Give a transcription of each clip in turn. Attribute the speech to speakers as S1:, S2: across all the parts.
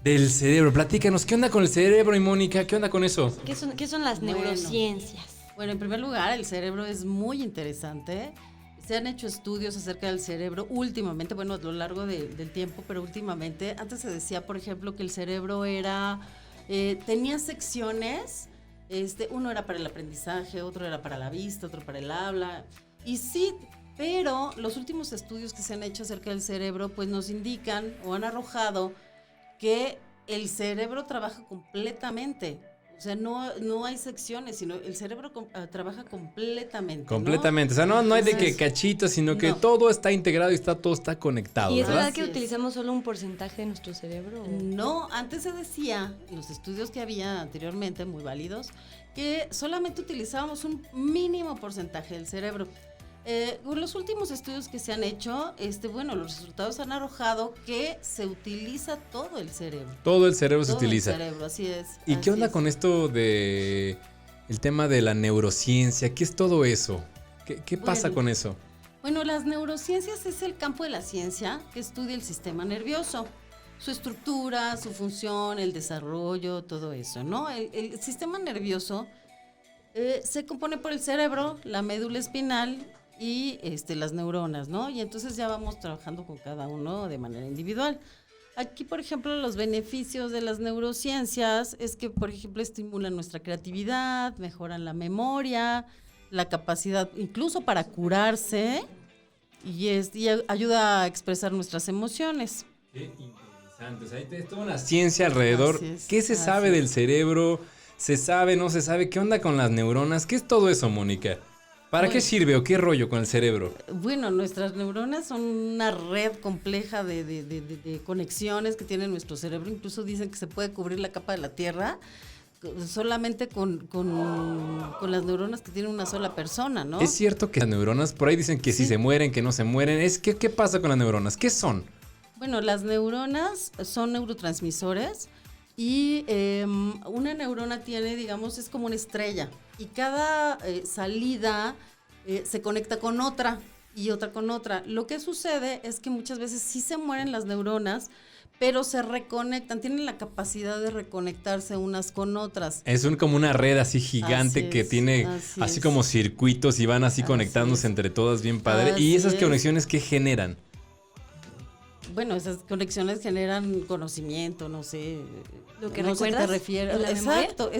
S1: Del cerebro. Platícanos, ¿qué onda con el cerebro, y Mónica? ¿Qué onda con eso?
S2: ¿Qué son las neurociencias?
S3: Bueno, en primer lugar, el cerebro es muy interesante. Se han hecho estudios acerca del cerebro últimamente, bueno, a lo largo del tiempo, pero últimamente. Antes se decía, por ejemplo, que el cerebro tenía secciones. Uno era para el aprendizaje, otro era para la vista, otro para el habla. Y sí, pero los últimos estudios que se han hecho acerca del cerebro, pues nos indican o han arrojado que el cerebro trabaja completamente. O sea, no hay secciones, sino el cerebro trabaja completamente.
S1: Completamente. O sea, no hay de que cachitos, sino que
S3: no.
S1: todo está integrado y todo está conectado.
S2: ¿Y es
S1: ¿verdad?
S2: verdad que utilizamos solo un porcentaje de nuestro cerebro?
S3: No, antes se decía, en los estudios que había anteriormente, muy válidos, que solamente utilizábamos un mínimo porcentaje del cerebro. Con los últimos estudios que se han hecho, bueno, los resultados han arrojado que se utiliza todo el cerebro.
S1: Todo el cerebro se
S3: Todo
S1: utiliza.
S3: El cerebro, así es.
S1: ¿Y qué onda
S3: es.
S1: con esto de el tema de la neurociencia? ¿Qué es todo eso? ¿Qué pasa con eso?
S3: Bueno, las neurociencias es el campo de la ciencia que estudia el sistema nervioso, su estructura, su función, el desarrollo, todo eso, ¿no? El sistema nervioso se compone por el cerebro, la médula espinal y las neuronas, ¿no? Y entonces ya vamos trabajando con cada uno de manera individual. Aquí, por ejemplo, los beneficios de las neurociencias es que, por ejemplo, estimulan nuestra creatividad, mejoran la memoria, la capacidad incluso para curarse y ayuda a expresar nuestras emociones.
S1: Qué interesante. O sea, hay toda una ciencia alrededor. ¿Qué se sabe del cerebro? ¿Se sabe, no se sabe? ¿Qué onda con las neuronas? ¿Qué es todo eso, Mónica? ¿Para qué sirve o qué rollo con el cerebro?
S3: Bueno, nuestras neuronas son una red compleja de conexiones que tiene nuestro cerebro. Incluso dicen que se puede cubrir la capa de la Tierra solamente con las neuronas que tiene una sola persona, ¿no?
S1: Es cierto que las neuronas, por ahí dicen que si se mueren, que no se mueren. ¿Qué pasa con las neuronas? ¿Qué son?
S3: Bueno, las neuronas son neurotransmisores y una neurona tiene, digamos, es como una estrella y cada salida se conecta con otra y otra con otra. Lo que sucede es que muchas veces sí se mueren las neuronas, pero se reconectan, tienen la capacidad de reconectarse unas con otras.
S1: Es como una red así gigante que tiene así como circuitos y van así conectándose entre todas bien padre. ¿Y esas conexiones qué generan?
S3: Bueno, esas conexiones generan conocimiento, no sé.
S2: Lo que
S3: no sé
S2: recuerdas.
S3: Te refieres.
S2: Exacto,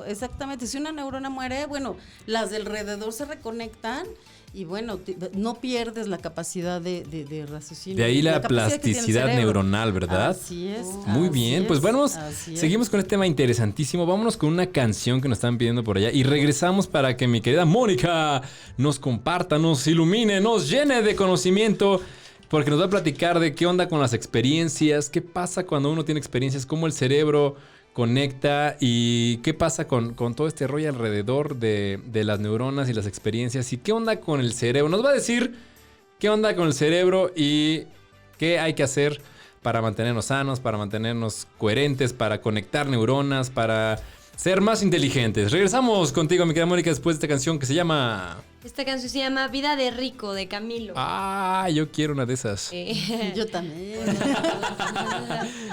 S3: exactamente. Si una neurona muere, bueno, las de alrededor se reconectan y bueno, no pierdes la capacidad de raciocinio.
S1: De ahí la plasticidad neuronal, ¿verdad?
S3: Así es.
S1: Muy bien, pues bueno, seguimos con este tema interesantísimo. Vámonos con una canción que nos están pidiendo por allá y regresamos para que mi querida Mónica nos comparta, nos ilumine, nos llene de conocimiento. Porque nos va a platicar de qué onda con las experiencias, qué pasa cuando uno tiene experiencias, cómo el cerebro conecta y qué pasa con todo este rollo alrededor de las neuronas y las experiencias y qué onda con el cerebro. Nos va a decir qué onda con el cerebro y qué hay que hacer para mantenernos sanos, para mantenernos coherentes, para conectar neuronas, para ser más inteligentes. Regresamos contigo, mi querida Mónica, después de esta canción que se llama...
S2: Esta canción se llama Vida de Rico, de Camilo.
S1: Ah, yo quiero una de esas.
S3: Yo también.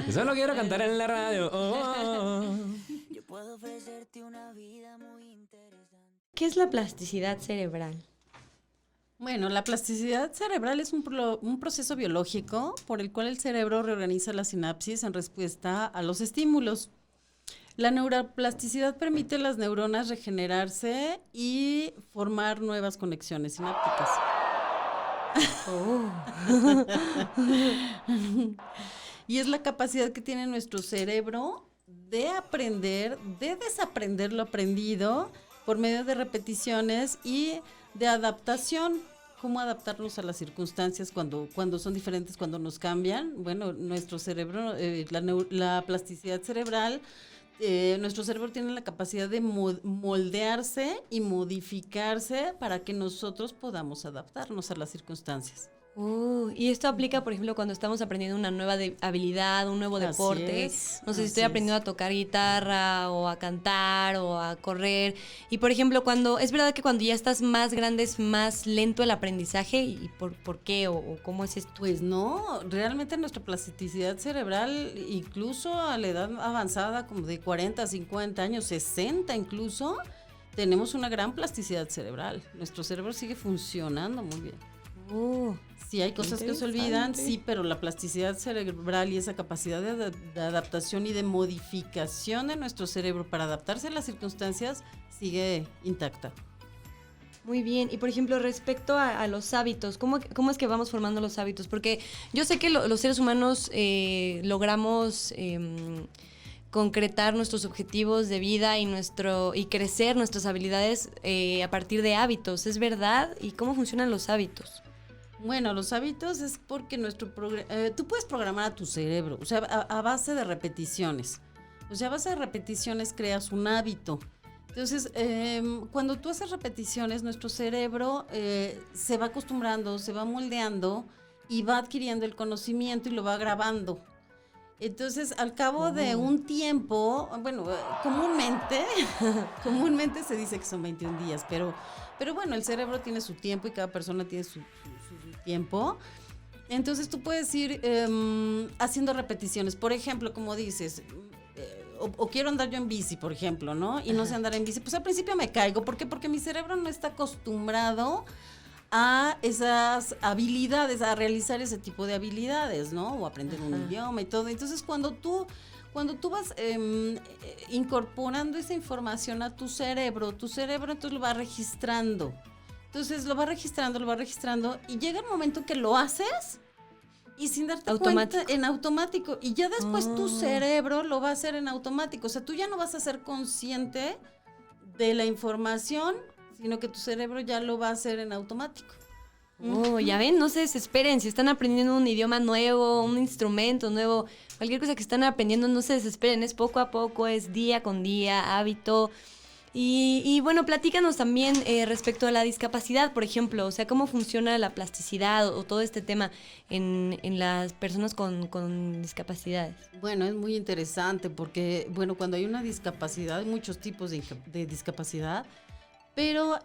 S1: Eso lo quiero cantar en la radio.
S4: Yo puedo ofrecerte una vida muy interesante.
S2: ¿Qué es la plasticidad cerebral?
S3: Bueno, la plasticidad cerebral es un proceso biológico por el cual el cerebro reorganiza la sinapsis en respuesta a los estímulos. La neuroplasticidad permite a las neuronas regenerarse y formar nuevas conexiones sinápticas. Y es la capacidad que tiene nuestro cerebro de aprender, de desaprender lo aprendido por medio de repeticiones y de adaptación. Cómo adaptarnos a las circunstancias cuando son diferentes, cuando nos cambian. Bueno, nuestro cerebro, la plasticidad cerebral, nuestro cerebro tiene la capacidad de moldearse y modificarse para que nosotros podamos adaptarnos a las circunstancias.
S2: Y esto aplica, por ejemplo, cuando estamos aprendiendo una nueva habilidad, un nuevo deporte. No sé si estoy aprendiendo a tocar guitarra o a cantar o a correr. Y, por ejemplo, es verdad que cuando ya estás más grande es más lento el aprendizaje. ¿Y por qué? ¿O cómo es esto?
S3: Pues no, realmente nuestra plasticidad cerebral, incluso a la edad avanzada, como de 40, 50 años, 60 incluso, tenemos una gran plasticidad cerebral. Nuestro cerebro sigue funcionando muy bien. Sí, hay cosas que se olvidan, sí, pero la plasticidad cerebral y esa capacidad de adaptación y de modificación de nuestro cerebro para adaptarse a las circunstancias sigue intacta.
S2: Muy bien. Y, por ejemplo, respecto a los hábitos, ¿cómo es que vamos formando los hábitos? Porque yo sé que los seres humanos logramos concretar nuestros objetivos de vida y crecer nuestras habilidades a partir de hábitos. ¿Es verdad? ¿Y cómo funcionan los hábitos?
S3: Bueno, los hábitos es porque tú puedes programar a tu cerebro, o sea, a base de repeticiones. O sea, a base de repeticiones creas un hábito. Entonces, cuando tú haces repeticiones, nuestro cerebro se va acostumbrando, se va moldeando y va adquiriendo el conocimiento y lo va grabando. Entonces, al cabo de un tiempo, bueno, comúnmente se dice que son 21 días, pero bueno, el cerebro tiene su tiempo y cada persona tiene su tiempo. Entonces, tú puedes ir haciendo repeticiones. Por ejemplo, como dices, o quiero andar yo en bici, por ejemplo, ¿no? Y no sé andar en bici. Pues al principio me caigo. ¿Por qué? Porque mi cerebro no está acostumbrado a esas habilidades, a realizar ese tipo de habilidades, ¿no? O aprender un idioma y todo. Entonces, cuando tú vas incorporando esa información a tu cerebro entonces lo va registrando. Entonces lo va registrando y llega el momento que lo haces y sin darte cuenta en automático. Y ya después tu cerebro lo va a hacer en automático. O sea, tú ya no vas a ser consciente de la información, sino que tu cerebro ya lo va a hacer en automático.
S2: Ya ven, no se desesperen. Si están aprendiendo un idioma nuevo, un instrumento nuevo, cualquier cosa que están aprendiendo, no se desesperen. Es poco a poco, es día con día, hábito. Y bueno, platícanos también respecto a la discapacidad, por ejemplo. O sea, cómo funciona la plasticidad o todo este tema en las personas con discapacidades.
S3: Bueno, es muy interesante porque, bueno, cuando hay una discapacidad, hay muchos tipos de discapacidad. Pero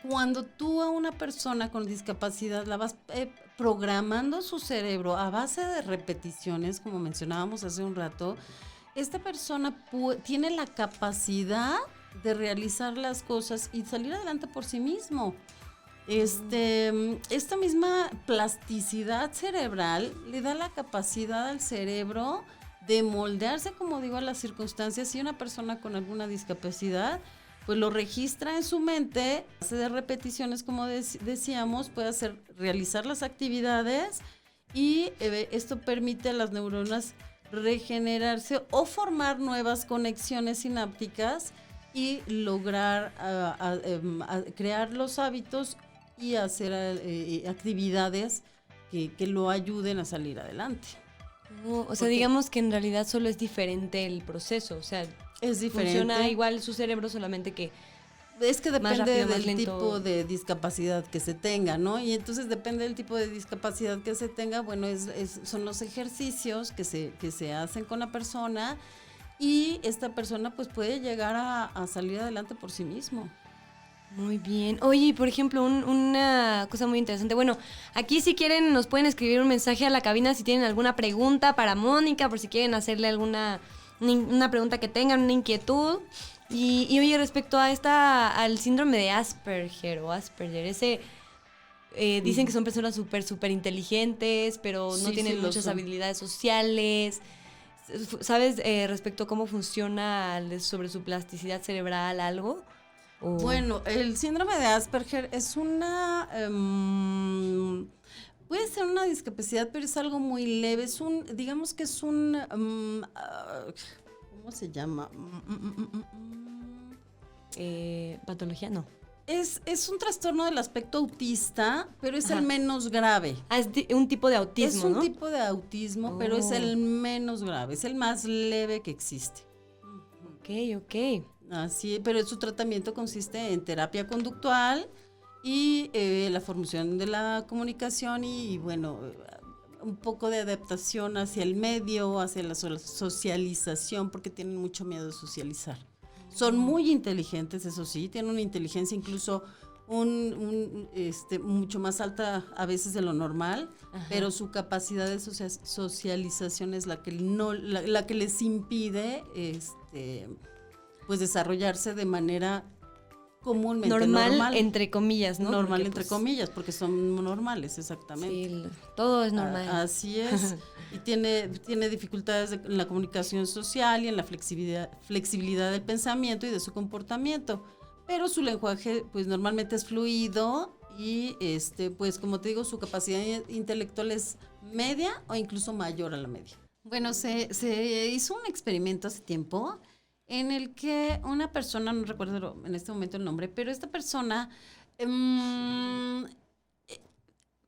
S3: cuando tú a una persona con discapacidad la vas programando su cerebro a base de repeticiones, como mencionábamos hace un rato, esta persona tiene la capacidad de realizar las cosas y salir adelante por sí mismo. Esta misma plasticidad cerebral le da la capacidad al cerebro de moldearse, como digo, a las circunstancias. Y una persona con alguna discapacidad pues lo registra en su mente, hace de repeticiones, como decíamos, puede realizar las actividades y esto permite a las neuronas regenerarse o formar nuevas conexiones sinápticas y lograr crear los hábitos y hacer actividades que lo ayuden a salir adelante.
S2: O sea, digamos que en realidad solo es diferente el proceso, o sea,
S3: es diferente.
S2: Funciona igual su cerebro, solamente que
S3: es que depende
S2: rápido,
S3: del tipo de discapacidad que se tenga, ¿no? Y entonces depende del tipo de discapacidad que se tenga, bueno, son los ejercicios que se hacen con la persona y esta persona pues puede llegar a salir adelante por sí mismo.
S2: Muy bien. Oye, por ejemplo, una cosa muy interesante. Bueno, aquí si quieren nos pueden escribir un mensaje a la cabina si tienen alguna pregunta para Mónica, por si quieren hacerle una pregunta que tengan, una inquietud. Y oye, respecto a al síndrome de Asperger o Asperger, dicen que son personas súper inteligentes, pero no tienen muchas habilidades sociales. ¿Sabes respecto a cómo funciona sobre su plasticidad cerebral algo?
S3: Bueno, el síndrome de Asperger es puede ser una discapacidad, pero es algo muy leve. Digamos que es ¿cómo se llama?
S2: Patología, no.
S3: Es un trastorno del aspecto autista, pero es el menos grave.
S2: Es un tipo de autismo,
S3: ¿no? Es un tipo de autismo, pero es el menos grave, es el más leve que existe.
S2: Ok.
S3: Así, pero su tratamiento consiste en terapia conductual y la formación de la comunicación y bueno, un poco de adaptación hacia el medio, hacia la socialización, porque tienen mucho miedo de socializar. Son muy inteligentes, eso sí, tienen una inteligencia incluso mucho más alta a veces de lo normal, pero su capacidad de socialización es la que la que les impide pues desarrollarse de manera comúnmente normal,
S2: entre comillas, ¿no?
S3: Normal,
S2: porque,
S3: entre
S2: pues,
S3: comillas, porque son normales, exactamente.
S2: Sí, todo es normal.
S3: Así es. Y tiene dificultades en la comunicación social y en la flexibilidad del pensamiento y de su comportamiento. Pero su lenguaje, pues normalmente es fluido y, pues como te digo, su capacidad intelectual es media o incluso mayor a la media. Bueno, se hizo un experimento hace tiempo en el que una persona, no recuerdo en este momento el nombre, pero esta persona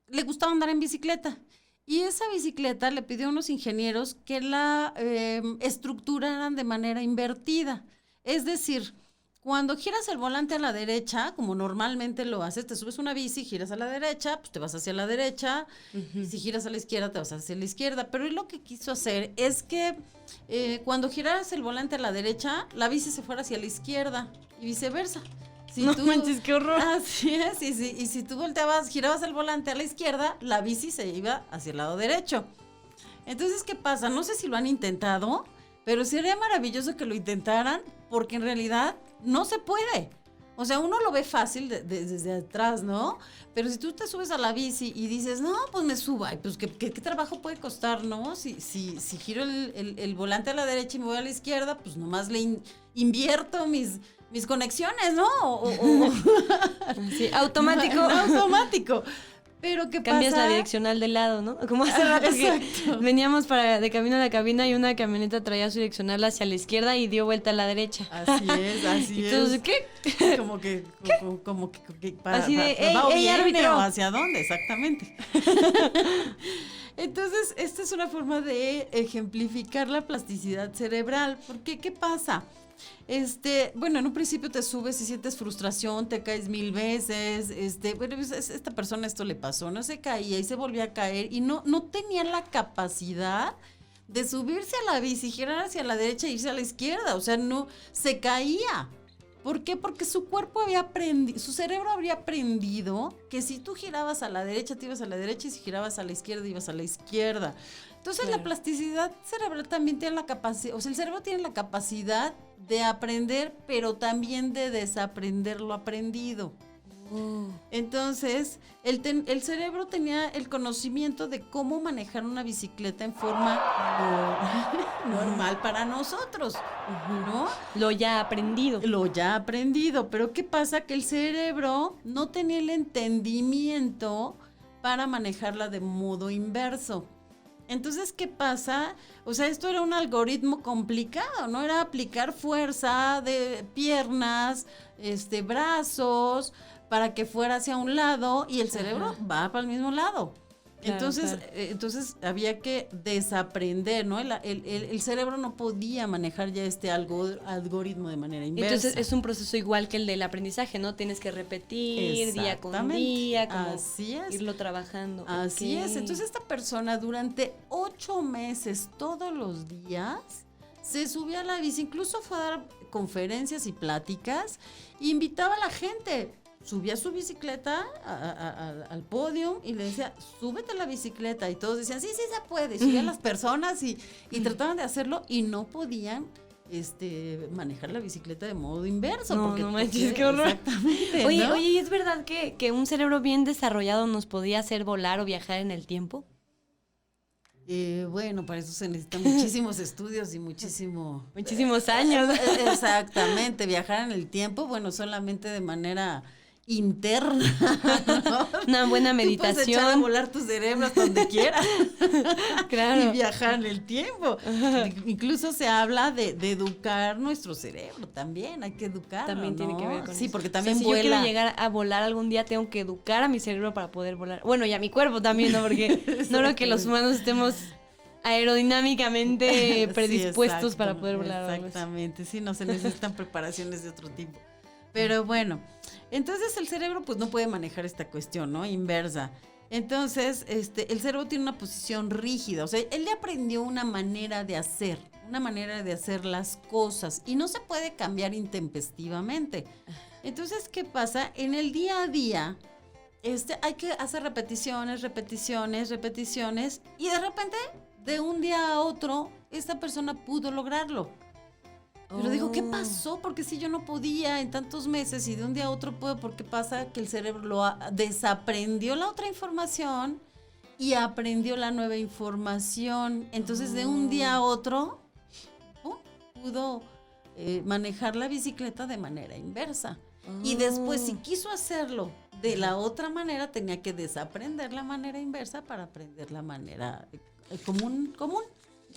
S3: le gustaba andar en bicicleta. Y esa bicicleta le pidió a unos ingenieros que la estructuraran de manera invertida. Es decir, cuando giras el volante a la derecha, como normalmente lo haces, te subes una bici, giras a la derecha, pues te vas hacia la derecha, y si giras a la izquierda, te vas hacia la izquierda. Pero él lo que quiso hacer es que cuando giraras el volante a la derecha, la bici se fuera hacia la izquierda y viceversa. Si
S2: no
S3: tú,
S2: manches, qué horror.
S3: Así es, y si tú girabas el volante a la izquierda, la bici se iba hacia el lado derecho. Entonces, ¿qué pasa? No sé si lo han intentado, pero sería maravilloso que lo intentaran, porque en realidad no se puede. O sea, uno lo ve fácil desde atrás, ¿no? Pero si tú te subes a la bici y dices, no, pues me subo, ay, pues ¿qué trabajo puede costar, no? Si giro el volante a la derecha y me voy a la izquierda, pues nomás le invierto mis conexiones, ¿no?
S2: Sí, automático.
S3: Automático. Pero ¿qué
S2: cambias
S3: pasa?
S2: La direccional de lado, ¿no? Como hace rato que veníamos de camino a la cabina y una camioneta traía su direccional hacia la izquierda y dio vuelta a la derecha.
S3: Así es.
S2: ¿Y entonces qué?
S3: Como que
S2: así de,
S3: ¿va o viene
S2: árbitro?
S3: o hacia dónde? Exactamente. Entonces, esta es una forma de ejemplificar la plasticidad cerebral. Porque, ¿qué pasa? Bueno, en un principio te subes y sientes frustración, te caes 1000 veces, bueno, esta persona esto le pasó, no se caía y se volvía a caer y no tenía la capacidad de subirse a la bici, girar hacia la derecha e irse a la izquierda, o sea, no, se caía. ¿Por qué? Porque su cuerpo su cerebro habría aprendido que si tú girabas a la derecha, te ibas a la derecha, y si girabas a la izquierda, ibas a la izquierda. Entonces, claro, la plasticidad cerebral también tiene la capacidad, o sea, el cerebro tiene la capacidad de aprender, pero también de desaprender lo aprendido. Entonces, el cerebro tenía el conocimiento de cómo manejar una bicicleta en forma normal para nosotros, ¿no?
S2: Lo ya aprendido.
S3: Pero ¿qué pasa? Que el cerebro no tenía el entendimiento para manejarla de modo inverso. Entonces, ¿qué pasa? O sea, esto era un algoritmo complicado, ¿no? Era aplicar fuerza de piernas, brazos, para que fuera hacia un lado y el cerebro va para el mismo lado. Claro, entonces había que desaprender, ¿no? El cerebro no podía manejar ya este algoritmo de manera inversa.
S2: Entonces es un proceso igual que el del aprendizaje, ¿no? Tienes que repetir día con día, como
S3: así es,
S2: irlo trabajando.
S3: Así es. Entonces esta persona durante 8 meses, todos los días, se subía a la bici, incluso fue a dar conferencias y pláticas, e invitaba a la gente. Subía su bicicleta al podio y le decía, súbete a la bicicleta. Y todos decían, sí, se puede. Y subían las personas y trataban de hacerlo y no podían manejar la bicicleta de modo inverso.
S2: No manches, qué horror.
S3: Exactamente.
S2: Oye,
S3: ¿no?
S2: ¿y es verdad que un cerebro bien desarrollado nos podía hacer volar o viajar en el tiempo?
S3: Bueno, para eso se necesitan muchísimos estudios y muchísimos
S2: años.
S3: Exactamente, viajar en el tiempo, bueno, solamente de manera interna, ¿no?
S2: Una buena meditación.
S3: Tú puedes echar a volar tu cerebro hasta donde quieras.
S2: Claro.
S3: Y viajar en el tiempo. Incluso se habla de educar nuestro cerebro también, hay que educarlo,
S2: también tiene que ver con
S3: sí,
S2: eso.
S3: porque también
S2: si
S3: vuela.
S2: yo quiero llegar a volar algún día, tengo que educar a mi cerebro para poder volar. Bueno, y a mi cuerpo también, ¿no? Porque no creo que los humanos estemos aerodinámicamente predispuestos para poder volar.
S3: Exactamente, sí, no se necesitan preparaciones de otro tipo. Pero bueno, Entonces el cerebro pues no puede manejar esta cuestión, ¿no? Inversa. Entonces, el cerebro tiene una posición rígida, o sea, él le aprendió una manera de hacer las cosas y no se puede cambiar intempestivamente. Entonces, ¿qué pasa? En el día a día, hay que hacer repeticiones y de repente, de un día a otro, esta persona pudo lograrlo. Pero dijo, ¿qué pasó? Porque si yo no podía en tantos meses y de un día a otro puedo, ¿por qué pasa que el cerebro desaprendió la otra información y aprendió la nueva información? Entonces, de un día a otro, pudo manejar la bicicleta de manera inversa. Y después, si quiso hacerlo de la otra manera, tenía que desaprender la manera inversa para aprender la manera común.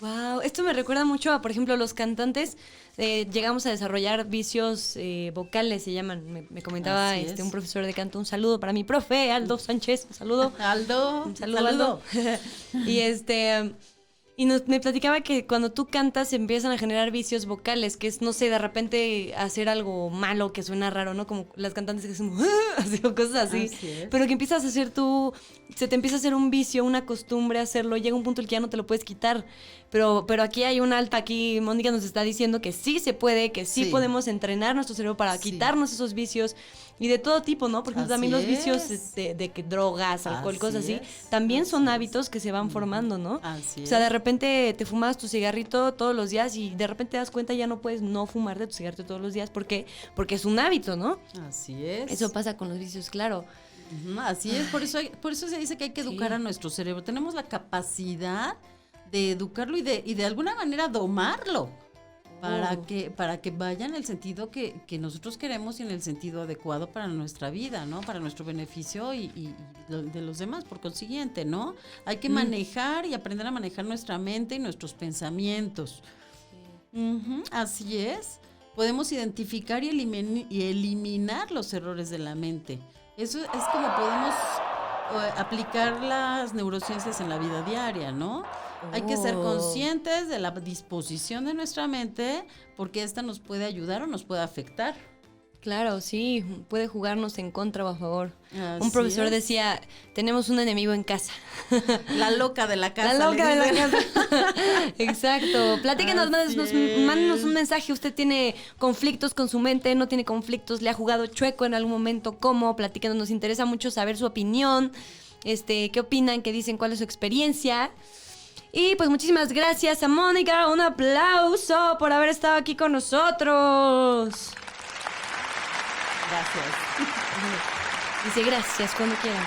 S2: Wow, esto me recuerda mucho a, por ejemplo, los cantantes. Llegamos a desarrollar vicios vocales, se llaman. Me comentaba un profesor de canto. Un saludo para mi profe, Aldo Sánchez. Un saludo.
S3: Aldo.
S2: Un saludo, Aldo. Y me platicaba que cuando tú cantas se empiezan a generar vicios vocales, que es, no sé, de repente hacer algo malo que suena raro, ¿no? Como las cantantes que son así, o cosas así. Pero que empiezas a hacer se te empieza a hacer un vicio, una costumbre hacerlo, llega un punto en el que ya no te lo puedes quitar. Pero aquí hay un alta, aquí Mónica nos está diciendo que sí se puede, que sí podemos entrenar nuestro cerebro para quitarnos esos vicios. Y de todo tipo, ¿no? Por ejemplo, también los vicios de que drogas, alcohol, cosas así, también son hábitos que se van formando, ¿no? O sea, de repente te fumas tu cigarrito todos los días y de repente te das cuenta ya no puedes no fumarte tu cigarrito todos los días. ¿Por qué? Porque es un hábito, ¿no?
S3: Así es.
S2: Eso pasa con los vicios, claro.
S3: Así es, por eso se dice que hay que educar a nuestro cerebro. Tenemos la capacidad de educarlo y de alguna manera domarlo. Para que vaya en el sentido que nosotros queremos y en el sentido adecuado para nuestra vida, ¿no? Para nuestro beneficio y de los demás, por consiguiente, ¿no? Hay que manejar y aprender a manejar nuestra mente y nuestros pensamientos. Así es. Podemos identificar y eliminar los errores de la mente. Eso es como podemos aplicar las neurociencias en la vida diaria, ¿no? Hay que ser conscientes de la disposición de nuestra mente porque esta nos puede ayudar o nos puede afectar.
S2: Claro, sí, puede jugarnos en contra o a favor. Un profesor decía, tenemos un enemigo en casa.
S3: La loca de la casa.
S2: La loca de la casa. Exacto. Platíquenos, mándenos un mensaje. ¿Usted tiene conflictos con su mente? ¿No tiene conflictos? ¿Le ha jugado chueco en algún momento? ¿Cómo? Platíquenos, nos interesa mucho saber su opinión. ¿Qué opinan? ¿Qué dicen? ¿Cuál es su experiencia? Y pues muchísimas gracias a Mónica. Un aplauso por haber estado aquí con nosotros.
S3: Gracias.
S2: Dice gracias cuando quieran.